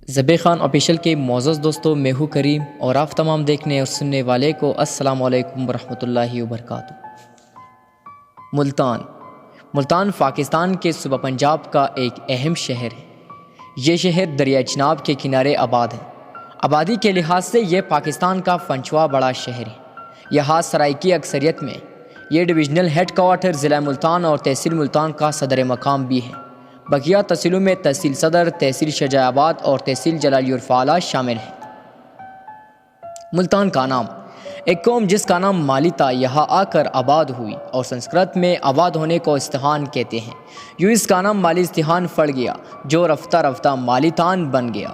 زبیر Khan official کے معزز دوستوں، میں ہوں کریم اور آپ تمام دیکھنے اور سننے والے کو السلام علیکم ورحمۃ اللہ وبرکاتہ۔ ملتان پاکستان کے صوبہ پنجاب کا ایک اہم شہر ہے۔ یہ شہر دریائے چناب کے کنارے آباد ہے۔ آبادی کے لحاظ سے یہ پاکستان کا 5واں بڑا شہر ہے۔ یہاں سرائکی اکثریت میں یہ ڈویژنل ہیڈ کوارٹر ضلع ملتان اور تحصیل ملتان کا صدر مقام بھی ہے۔ بقیہ تحصیلوں میں تحصیل صدر، تحصیل شجاع آباد اور تحصیل جلالی الفعلا شامل ہیں۔ ملتان کا نام ایک قوم جس کا نام مالی تھا یہاں آ کر آباد ہوئی اور سنسکرت میں آباد ہونے کو استحان کہتے ہیں۔ یوں اس کا نام مالی استحان پڑ گیا جو رفتہ رفتہ مالیتان بن گیا۔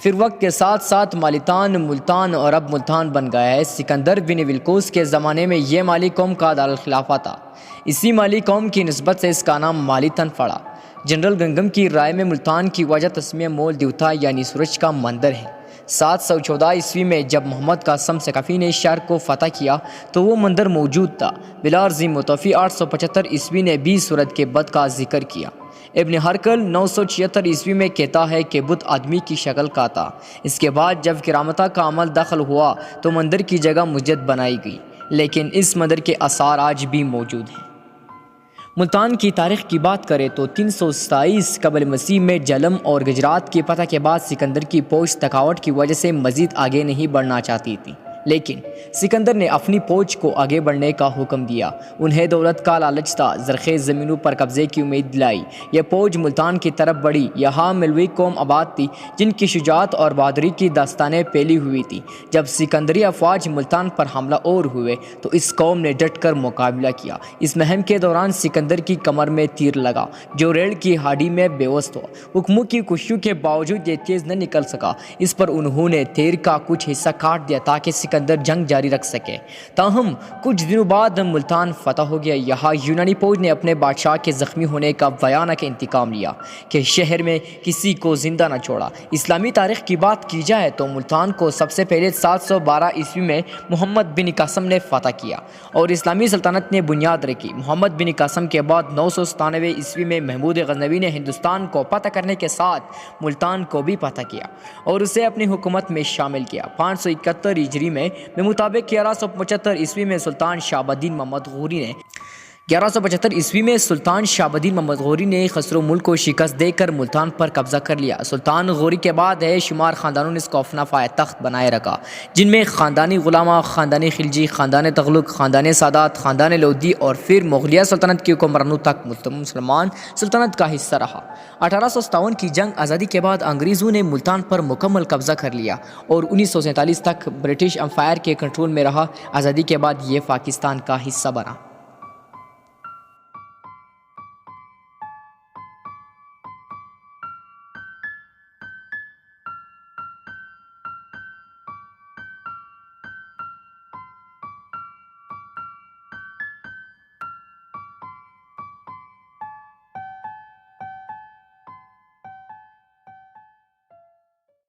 پھر وقت کے ساتھ ساتھ مالیتان ملتان اور اب ملتان بن گیا ہے۔ سکندر بن ولقوس کے زمانے میں یہ مالی قوم کا دارالخلافہ تھا۔ اسی مالی قوم کی نسبت سے اس کا نام مالیتن پڑا۔ جنرل گنگم کی رائے میں ملتان کی وجہ تسمیہ مول دیوتا یعنی سورج کا مندر ہے۔ 714 عیسوی میں جب محمد قاسم ثقفی نے شہر کو فتح کیا تو وہ مندر موجود تھا۔ بلارزی متوفی 875 عیسوی نے بھی سورج کے بت کا ذکر کیا۔ ابن ہرقل 976 عیسوی میں کہتا ہے کہ بت آدمی کی شکل کا تھا۔ اس کے بعد جب کرامتہ کا عمل دخل ہوا تو مندر کی جگہ مسجد بنائی گئی، لیکن اس مندر کے آثار آج بھی موجود ہیں۔ ملتان کی تاریخ کی بات کریں تو 327 قبل مسیح میں جہلم اور گجرات کی فتح کے بعد سکندر کی فوج تھکاوٹ کی وجہ سے مزید آگے نہیں بڑھنا چاہتی تھی، لیکن سکندر نے اپنی فوج کو آگے بڑھنے کا حکم دیا۔ انہیں دولت کا لالچ تھا، زرخیز زمینوں پر قبضے کی امید دلائی۔ یہ فوج ملتان کی طرف بڑھی۔ یہاں ملوی قوم آباد تھی جن کی شجاعت اور بہادری کی داستانیں پھیلی ہوئی تھی۔ جب سکندری افواج ملتان پر حملہ اور ہوئے تو اس قوم نے ڈٹ کر مقابلہ کیا۔ اس مہم کے دوران سکندر کی کمر میں تیر لگا جو ریڑھ کی ہڈی میں بے وس ہوا۔ حکموں کی کوششوں کے باوجود یہ تیز نہ نکل سکا۔ اس پر انہوں نے تیر کا کچھ حصہ کاٹ دیا تاکہ سکندر جنگ جاری رکھ سکے۔ تاہم کچھ دنوں بعد ملتان فتح ہو گیا۔ یہاں یونانی فوج نے اپنے بادشاہ کے زخمی ہونے کا بھیانک انتقام لیا کہ شہر میں کسی کو زندہ نہ چھوڑا۔ اسلامی تاریخ کی بات کی جائے تو ملتان کو سب سے پہلے 712 عیسوی میں محمد بن قاسم نے فتح کیا اور اسلامی سلطنت نے بنیاد رکھی۔ محمد بن قاسم کے بعد 997 عیسوی میں محمود غزنوی نے ہندوستان کو فتح کرنے کے ساتھ ملتان کو بھی فتح کیا اور اسے اپنی حکومت میں شامل کیا۔ 571 ہجری میں مطابق 1175 عیسوی میں سلطان شہاب الدین محمد غوری نے خسرو ملک کو شکست دے کر ملتان پر قبضہ کر لیا۔ سلطان غوری کے بعد ہے شمار خاندانوں نے اس کو اپنا تخت بنائے رکھا، جن میں خاندانی غلامہ، خاندانی خلجی، خاندان تغلق، خاندان سادات، خاندان لودھی اور پھر مغلیہ سلطنت کی حکمرانوں تک مسلمان سلطنت کا حصہ رہا۔ 1857 کی جنگ آزادی کے بعد انگریزوں نے ملتان پر مکمل قبضہ کر لیا اور 1947 تک برٹش امپائر کے کنٹرول میں رہا۔ آزادی کے بعد یہ پاکستان کا حصہ بنا۔